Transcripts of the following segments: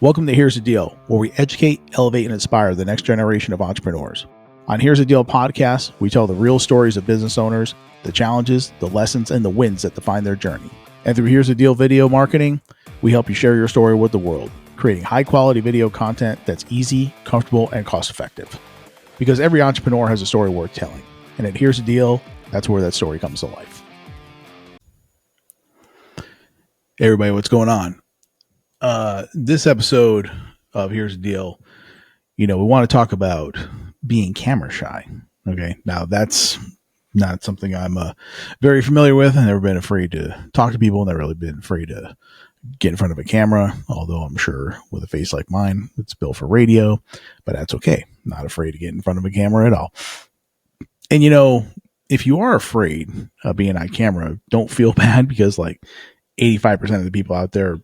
Welcome to Here's the Deal, where we educate, elevate, and inspire the next generation of entrepreneurs. On Here's the Deal podcast, we tell the real stories of business owners, the challenges, the lessons, and the wins that define their journey. And through Here's the Deal video marketing, we help you share your story with the world, creating high-quality video content that's easy, comfortable, and cost-effective. Because every entrepreneur has a story worth telling. And at Here's the Deal, that's where that story comes to life. Hey everybody, what's going on? This episode of Here's the Deal, we want to talk about being camera shy. Okay. Now that's not something I'm very familiar with. I've never been afraid to talk to people. Never really been afraid to get in front of a camera, although I'm sure with a face like mine, it's built for radio, but that's okay. Not afraid to get in front of a camera at all. And if you are afraid of being on camera, don't feel bad, because like 85% of the people out there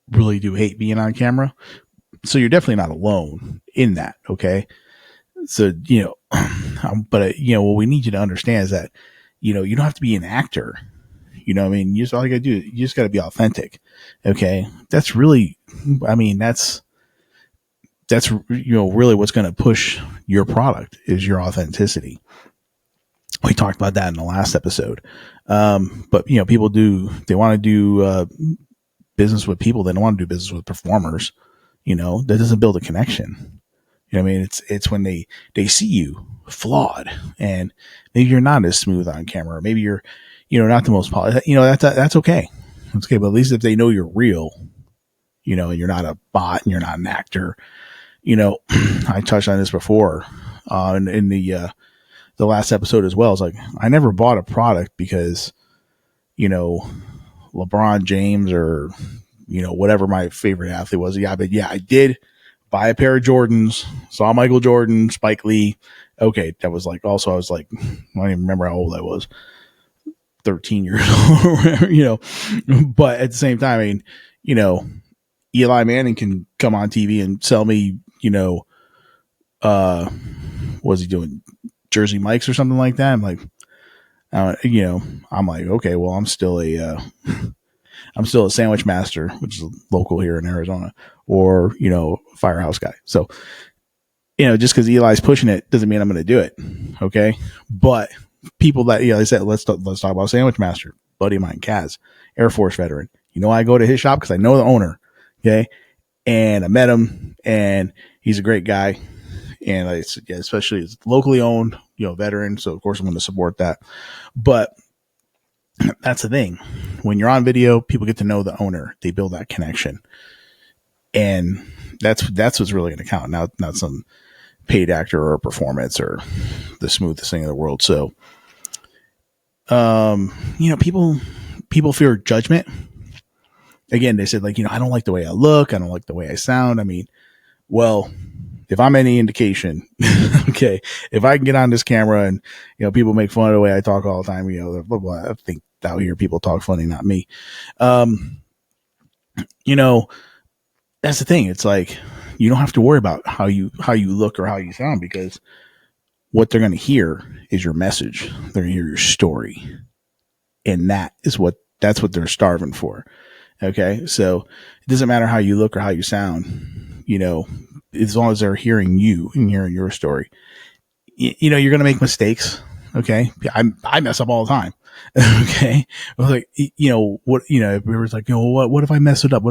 really do hate being on camera. So you're definitely not alone in that. Okay. So, but what we need you to understand is that, you don't have to be an actor. You know what I mean? You just, all you gotta do, you just gotta be authentic. Okay. That's really, that's really what's going to push your product is your authenticity. We talked about that in the last episode. But people they want to do, business with people. They don't want to do business with performers. That doesn't build a connection. It's when they see you flawed, and maybe you're not as smooth on camera, or maybe you're, not the most polished. That's okay. That's okay. But at least if they know you're real, and you're not a bot and you're not an actor, I touched on this before, in the last episode as well. It's like, I never bought a product because, LeBron James or, whatever my favorite athlete was. Yeah, but I did buy a pair of Jordans, saw Michael Jordan, Spike Lee. Okay. That was like, also, I was like, I don't even remember how old I was, 13 years old or whatever, but at the same time, Eli Manning can come on TV and sell me, what's he doing? Jersey Mike's or something like that. I'm like, okay, well, I'm still a Sandwich Master, which is local here in Arizona, or, Firehouse guy. So, just because Eli's pushing it doesn't mean I'm going to do it. Okay. But people that, I said, let's talk about Sandwich Master, buddy of mine, Kaz, Air Force veteran. I go to his shop because I know the owner. Okay. And I met him, and he's a great guy. And especially it's locally owned, veteran. So of course I'm going to support that. But that's the thing. When you're on video, people get to know the owner. They build that connection. And that's what's really going to count. Not some paid actor or a performance or the smoothest thing in the world. So, people fear judgment. Again, they said, like, I don't like the way I look. I don't like the way I sound. Well, if I'm any indication, okay, if I can get on this camera and, people make fun of the way I talk all the time, I think out here people talk funny, not me. That's the thing. It's like, you don't have to worry about how you look or how you sound, because what they're going to hear is your message. They're going to hear your story. And that's what they're starving for. Okay. So it doesn't matter how you look or how you sound, as long as they're hearing you and hearing your story. You're going to make mistakes. Okay. I mess up all the time. Okay. I was like, everyone's like, what if I mess it up?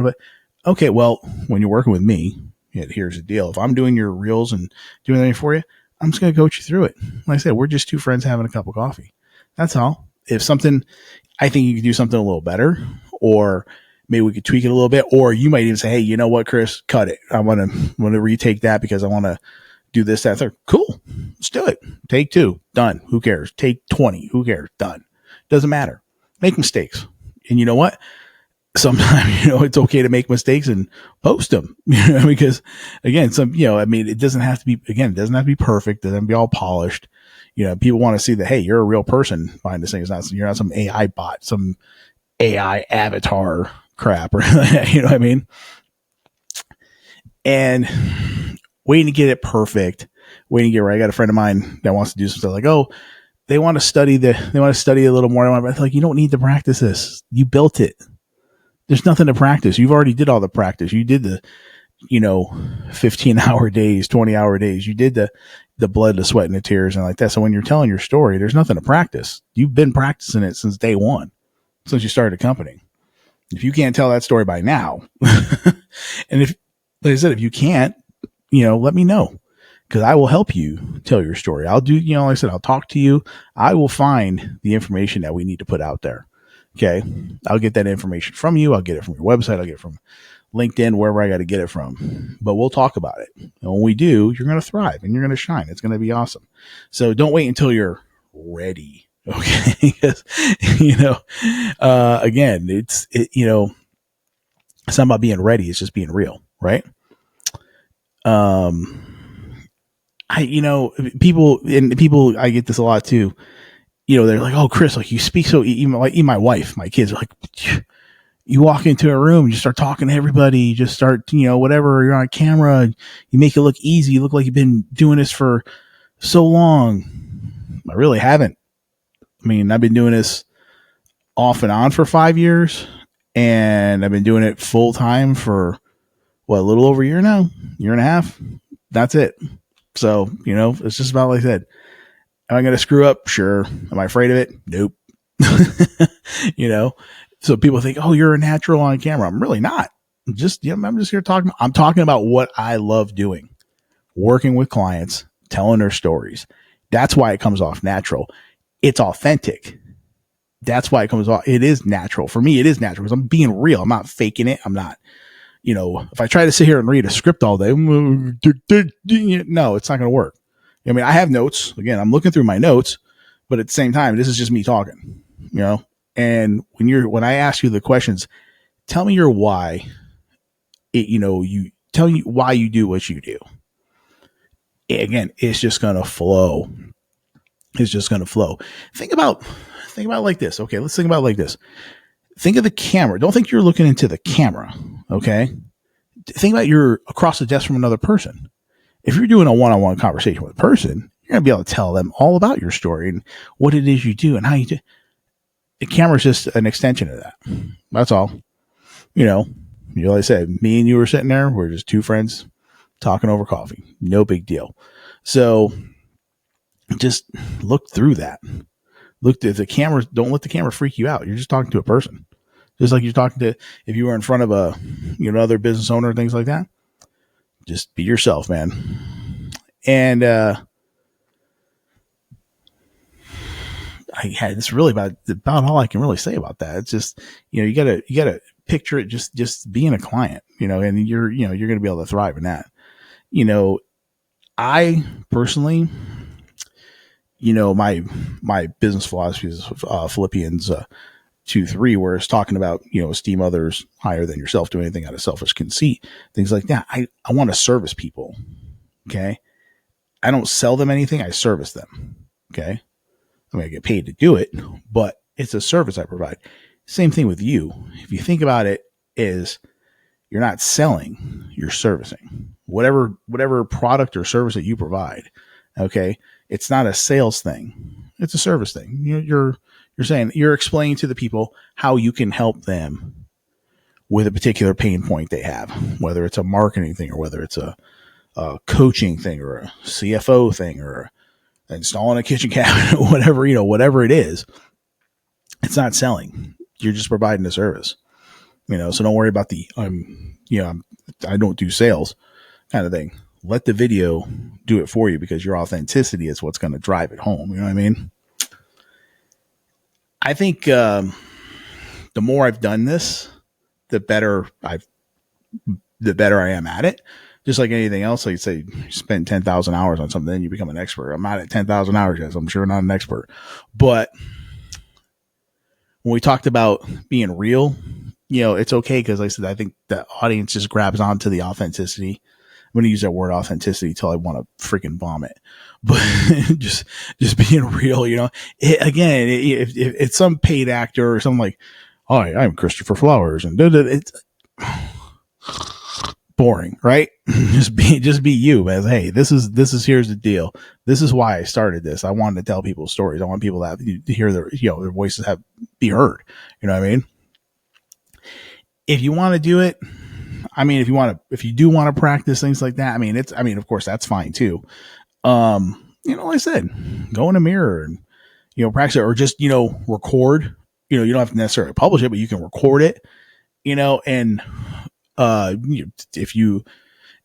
Okay. Well, when you're working with me, here's the deal. If I'm doing your reels and doing anything for you, I'm just going to coach you through it. Like I said, we're just two friends having a cup of coffee. That's all. If something, I think you could do something a little better, or maybe we could tweak it a little bit, or you might even say, hey, you know what, Chris, cut it. I want to retake that because I want to do this, that, third. Cool. Let's do it. Take 2. Done. Who cares? Take 20. Who cares? Done. Doesn't matter. Make mistakes. And you know what? Sometimes, it's okay to make mistakes and post them, because again, it doesn't have to be, perfect. It doesn't have to be all polished. People want to see that, hey, you're a real person behind this thing. You're not some AI bot, some AI avatar crap, or you know what I mean? And waiting to get it perfect, waiting to get right. I got a friend of mine that wants to do some stuff like, they want to study a little more. I'm like, you don't need to practice this. You built it. There's nothing to practice. You've already did all the practice. You did 15-hour days, 20-hour days. You did the blood, the sweat, and the tears and like that. So when you're telling your story, there's nothing to practice. You've been practicing it since day one, since you started a company. If you can't tell that story by now, and if, like I said, if you can't, let me know, because I will help you tell your story. I'll do, like I said, I'll talk to you. I will find the information that we need to put out there. Okay. I'll get that information from you. I'll get it from your website. I'll get it from LinkedIn, wherever I got to get it from, but we'll talk about it. And when we do, you're going to thrive and you're going to shine. It's going to be awesome. So don't wait until you're ready. Okay. Because, again, it's not about being ready. It's just being real. Right. People, I get this a lot too. They're like, "Oh, Chris, like you speak so." Even my wife, my kids are like, "You walk into a room, you start talking to everybody, you just start, whatever. You're on camera, you make it look easy. You look like you've been doing this for so long." I really haven't. I mean, I've been doing this off and on for 5 years, and I've been doing it full time for a little over a year now, year and a half. That's it. So, it's just about, like I said, am I going to screw up? Sure. Am I afraid of it? Nope. So people think, "Oh, you're a natural on camera." I'm really not. I'm just here talking. I'm talking about what I love doing, working with clients, telling their stories. That's why it comes off natural. It's authentic. That's why it comes off. It is natural. For me, it is natural because I'm being real. I'm not faking it. I'm not, if I try to sit here and read a script all day, no, it's not going to work. I mean, I have notes. Again, I'm looking through my notes, but at the same time, this is just me talking, and when I ask you the questions, tell me your why. You tell me why you do what you do. Again, it's just going to flow. It's just going to flow. Think about like this. Okay. Let's think about it like this. Think of the camera. Don't think you're looking into the camera. Okay. Think about you're across the desk from another person. If you're doing a one-on-one conversation with a person, you're going to be able to tell them all about your story and what it is you do and how you do. The camera's just an extension of that. That's all. Like I said, me and you were sitting there. We're just two friends talking over coffee. No big deal. So just look through that. Look at the camera. Don't let the camera freak you out. You're just talking to a person. Just like you're talking to, if you were in front of a, other business owner and things like that, just be yourself, man. And, it's really about all I can really say about that. It's just, you gotta picture it just being a client, and you're going to be able to thrive in that. I personally, my business philosophy is Philippians 2:3, where it's talking about, esteem others higher than yourself, do anything out of selfish conceit, things like that. I want to service people. Okay. I don't sell them anything. I service them. Okay. I mean, I get paid to do it, but it's a service I provide. Same thing with you. If you think about it, is you're not selling, you're servicing whatever product or service that you provide. Okay. It's not a sales thing. It's a service thing. You're saying, you're explaining to the people how you can help them with a particular pain point they have, whether it's a marketing thing or whether it's a coaching thing or a CFO thing or installing a kitchen cabinet, whatever it is. It's not selling. You're just providing a service, so don't worry about I don't do sales kind of thing. Let the video do it for you, because your authenticity is what's going to drive it home. You know what I mean? I think the more I've done this, the better I am at it. Just like anything else, like you say, you spend 10,000 hours on something, then you become an expert. I'm not at 10,000 hours yet, so I'm sure not an expert. But when we talked about being real, it's okay, because like I said, I think the audience just grabs onto the authenticity. I'm going to use that word authenticity till I want to freaking vomit, but just being real, if it's some paid actor or something like, "Hi, I'm Christopher Flowers," and it's boring, right? just be you, man. Hey, this is here's the deal. This is why I started this. I wanted to tell people stories. I want people to hear their voices be heard. You know what I mean? If you want to do it, I mean, if you do want to practice things like that, I mean, of course that's fine too. Like I said, go in a mirror and, practice it, or just, record, you don't have to necessarily publish it, but you can record it, and, if you,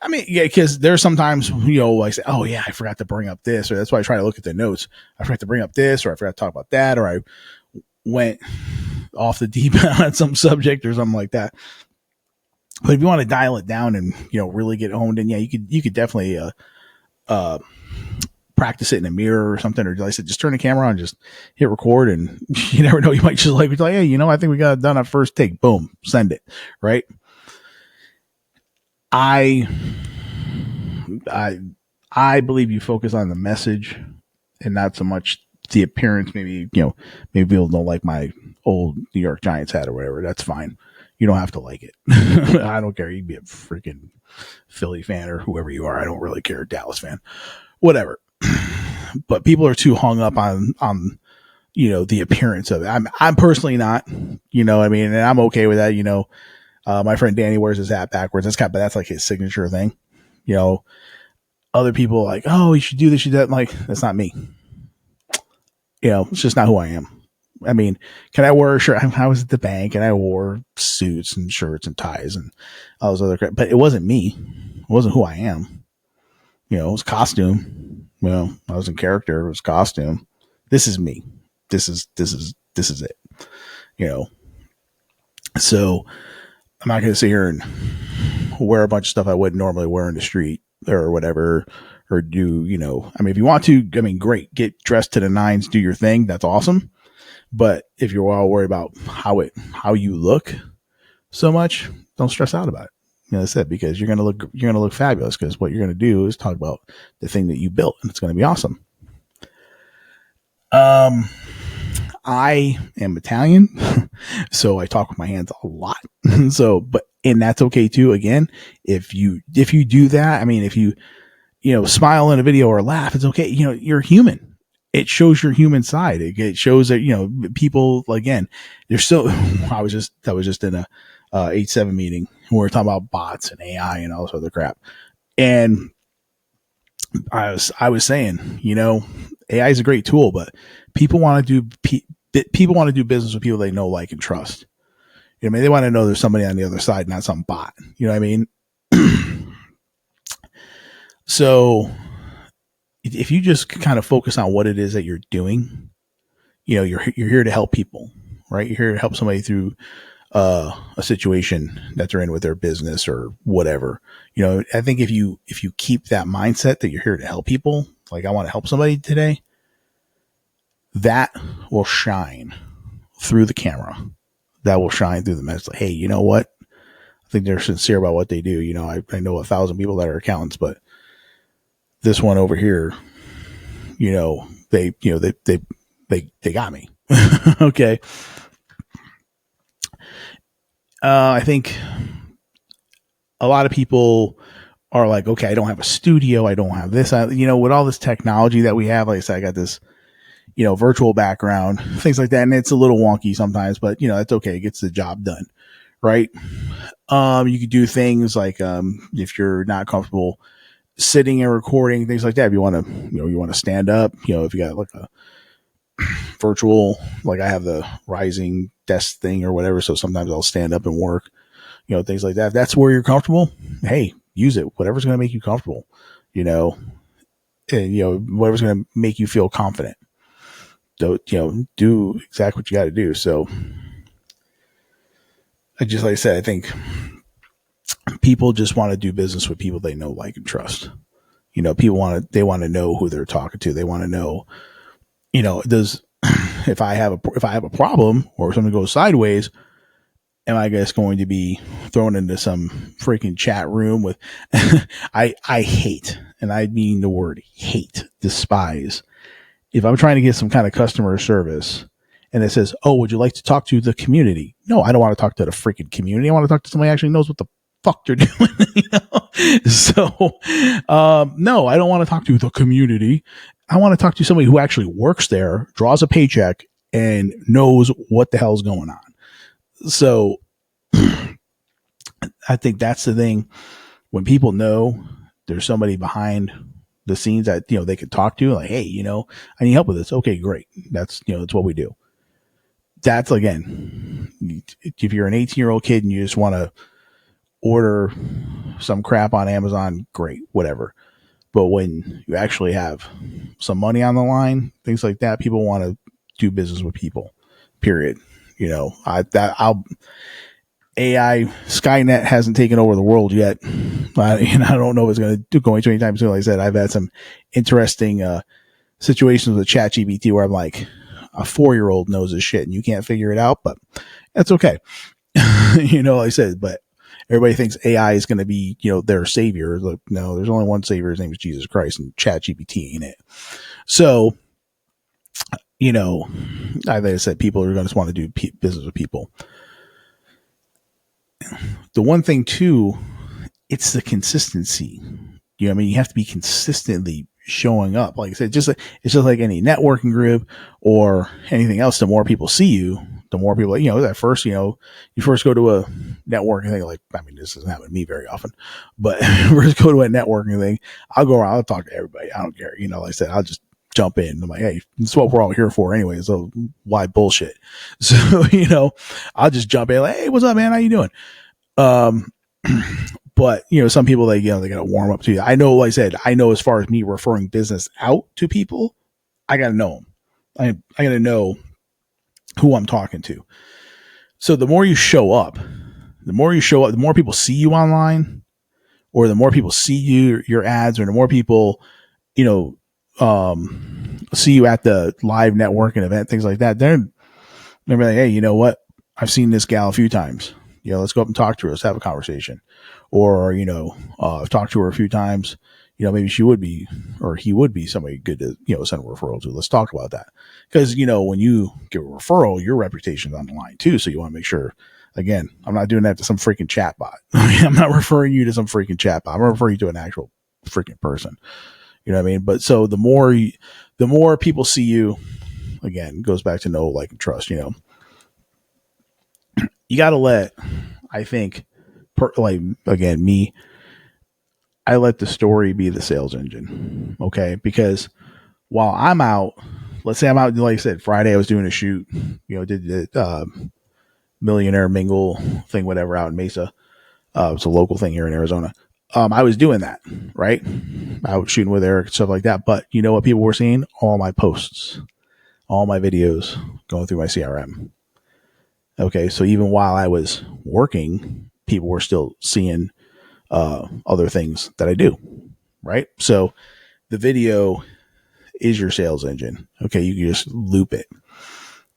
I mean, yeah, because there's sometimes, I say, oh yeah, I forgot to bring up this, or that's why I try to look at the notes. I forgot to bring up this, or I forgot to talk about that, or I went off the deep end on some subject or something like that. But if you want to dial it down and, really get honed in, yeah, you could definitely, practice it in a mirror or something, or like I said, just turn the camera on, and just hit record, and you never know, you might just be like, hey, I think we got it done at first take, boom, send it, right? I believe you focus on the message and not so much the appearance. Maybe people don't like my old New York Giants hat or whatever. That's fine. You don't have to like it. I don't care. You can be a freaking Philly fan or whoever you are. I don't really care. Dallas fan, whatever. But people are too hung up on the appearance of it. I'm personally not. And I'm okay with that. My friend Danny wears his hat backwards. That's like his signature thing. Other people are like, oh, you should do this, you do that. I'm like, that's not me. It's just not who I am. I mean, can I wear a shirt? I was at the bank and I wore suits and shirts and ties and all those other crap, but it wasn't me. It wasn't who I am. It was costume. I was in character. It was costume. This is me. This is it. So I'm not going to sit here and wear a bunch of stuff I wouldn't normally wear in the street or whatever, or do, if you want to, great, get dressed to the nines, do your thing. That's awesome. But if you're all worried about how you look so much, don't stress out about it. That's it, because you're going to look fabulous, because what you're going to do is talk about the thing that you built, and it's going to be awesome. I am Italian, so I talk with my hands a lot. And that's okay too. Again, if you do that, if you, smile in a video or laugh, it's okay. You're human. It shows your human side. It shows that, people, again, they're so, that was just in a, 8-7 meeting where we're talking about bots and AI and all this other crap. And I was saying, AI is a great tool, but people want to do business with people they know, like, and trust. They want to know there's somebody on the other side, not some bot. You know what I mean? So if you just kind of focus on what it is that you're doing, you're here to help people, right? You're here to help somebody through a situation that they're in with their business or whatever. I think if you keep that mindset that you're here to help people, like, I want to help somebody today, that will shine through the camera. That will shine through the message. Like, hey, you know what? I think they're sincere about what they do. I know 1,000 people that are accountants, but this one over here, they got me. Okay. I think a lot of people are like, okay, I don't have a studio. I don't have this. With all this technology that we have, like I said, I got this, virtual background, things like that. And it's a little wonky sometimes, but that's okay. It gets the job done. Right. You could do things like, if you're not comfortable sitting and recording, things like that. If you want to, you want to stand up, if you got like a virtual, like I have the rising desk thing or whatever. So sometimes I'll stand up and work, things like that. If that's where you're comfortable, hey, use it. Whatever's going to make you comfortable, and, whatever's going to make you feel confident. So, do exactly what you got to do. So like I said, I think people just want to do business with people they know, like, and trust. People want to know who they're talking to. They want to know, if I have a problem or something goes sideways, am I just going to be thrown into some freaking chat room with, I hate, and I mean the word hate, despise. If I'm trying to get some kind of customer service and it says, oh, would you like to talk to the community? No, I don't want to talk to the freaking community. I want to talk to somebody who actually knows what the fuck they're doing. So, no, I don't want to talk to the community. I want to talk to somebody who actually works there, draws a paycheck, and knows what the hell's going on. So I think that's the thing. When people know there's somebody behind the scenes that, they could talk to, like, hey, I need help with this. Okay, great. That's, that's what we do. That's, again, if you're an 18-year-old kid and you just want to order some crap on Amazon, great, whatever. But when you actually have some money on the line, things like that, people want to do business with people, period. AI Skynet hasn't taken over the world yet. And I don't know what's going to go into anytime soon. Like I said, I've had some interesting situations with ChatGPT where I'm like, a 4-year-old knows this shit and you can't figure it out, but that's okay. Like I said, but everybody thinks AI is going to be, their savior. Like, no, there's only one savior. His name is Jesus Christ, and ChatGPT ain't it. So, like I said, people are going to just want to do business with people. The one thing too, it's the consistency. You have to be consistently showing up. Like I said, it's just like any networking group or anything else. The more people see you, the more people, at first, you first go to a networking thing. Like, I mean, this doesn't happen to me very often, but first go to a networking thing. I'll go around, I'll talk to everybody. I don't care. Like I said, I'll just jump in. I'm like, hey, this is what we're all here for anyway. So why bullshit? So, I'll just jump in like, hey, what's up, man? How you doing? But some people they got to warm up to you. I know, like I said, as far as me referring business out to people, I got to know them. I got to know who I'm talking to. So the more you show up, the more people see you online, or the more people see your ads, or the more people, see you at the live networking event, things like that. They're like, hey, you know what? I've seen this gal a few times. Let's go up and talk to her. Let's have a conversation. Or, I've talked to her a few times. Maybe she would be, or he would be somebody good to, send a referral to. Let's talk about that. Because, when you give a referral, your reputation's on the line too. So you want to make sure, again, I'm not doing that to some freaking chatbot. I'm not referring you to some freaking chatbot. I'm referring you to an actual freaking person. You know what I mean? But so the more people see you, again, goes back to know, like, and trust, you got to let, I think, again, me, I let the story be the sales engine. Okay. Because while I'm out, let's say I'm out, like I said, Friday, I was doing a shoot, did the Millionaire Mingle thing, whatever, out in Mesa. It's a local thing here in Arizona. I was doing that, right? I was shooting with Eric and stuff like that. But you know what people were seeing? All my posts, all my videos going through my CRM. Okay. So even while I was working, people were still seeing other things that I do, right? So the video is your sales engine. Okay, you can just loop it,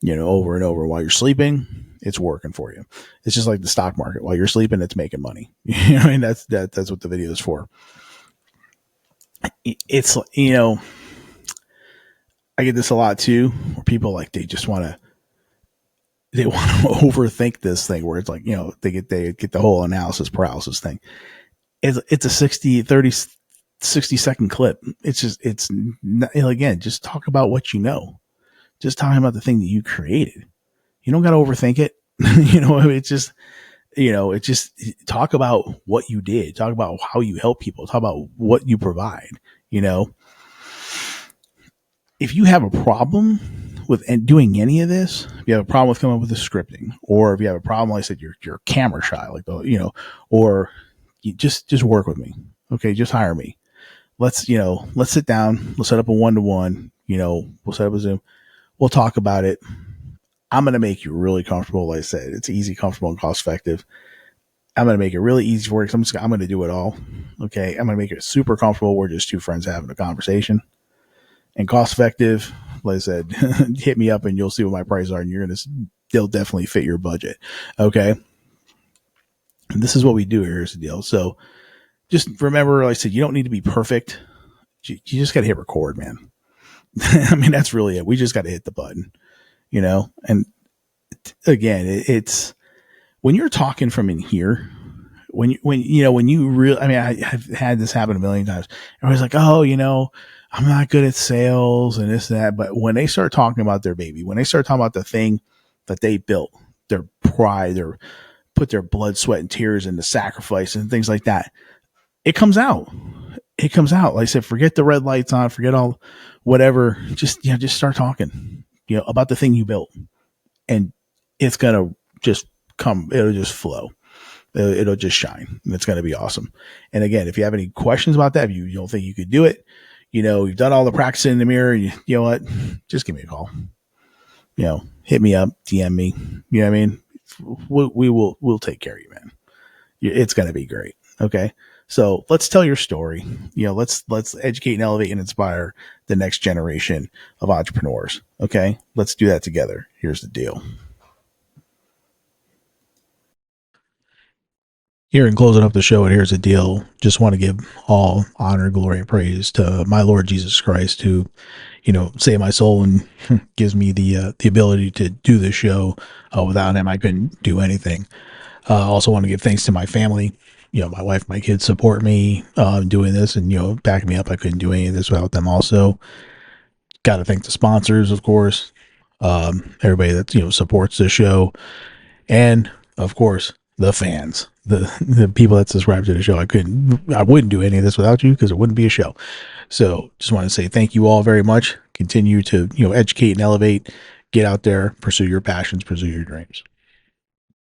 over and over while you're sleeping. It's working for you. It's just like the stock market. While you're sleeping, it's making money. I mean, that's what the video is for. It's I get this a lot too, where people they want to overthink this thing, where it's like, they get the whole analysis paralysis thing. It's a 60-second clip. It's not, again, just talk about what you know. Just talking about the thing that you created. You don't got to overthink it. It's just talk about what you did. Talk about how you help people. Talk about what you provide. If you have a problem with doing any of this, if you have a problem with coming up with the scripting, or if you have a problem, like I said, you're camera shy, or you just work with me. Okay. Just hire me. Let's sit down. We'll set up a 1-to-1, we'll set up a Zoom. We'll talk about it. I'm going to make you really comfortable. Like I said, it's easy, comfortable, and cost effective. I'm going to make it really easy for you. I'm going to do it all. Okay. I'm going to make it super comfortable. We're just two friends having a conversation, and cost effective. Like I said, hit me up and you'll see what my prices are, and they'll definitely fit your budget. Okay. And this is what we do here. Here's the deal. So just remember, like I said, you don't need to be perfect. You just got to hit record, man. I mean, that's really it. We just got to hit the button, and again, it's when you're talking from in here, when you really, I mean, I've had this happen a million times. Everybody's like, oh, I'm not good at sales and this and that. But when they start talking about their baby, when they start talking about the thing that they built, their pride, put their blood, sweat, and tears into sacrifice and things like that. It comes out. It comes out. Like I said, forget the red lights on, forget all whatever. Just start talking, about the thing you built, and it's gonna just come. It'll just flow. It'll just shine. And it's gonna be awesome. And again, if you have any questions about that, if you don't think you could do it, you've done all the practicing in the mirror. You know what? Just give me a call. Hit me up, DM me. You know what I mean? We'll take care of you, man. It's gonna be great. Okay. So let's tell your story. Let's educate and elevate and inspire the next generation of entrepreneurs. Okay. Let's do that together. Here's the deal. Here in closing up the show, and here's the deal. Just want to give all honor, glory, and praise to my Lord Jesus Christ, who, saved my soul and gives me the ability to do this show. Without him, I couldn't do anything. Also want to give thanks to my family. My wife, my kids support me doing this and, backing me up. I couldn't do any of this without them also. Got to thank the sponsors, of course. Everybody that, supports the show. And, of course, the fans, the people that subscribe to the show. I wouldn't do any of this without you because it wouldn't be a show. So just want to say thank you all very much. Continue to, educate and elevate. Get out there, pursue your passions, pursue your dreams.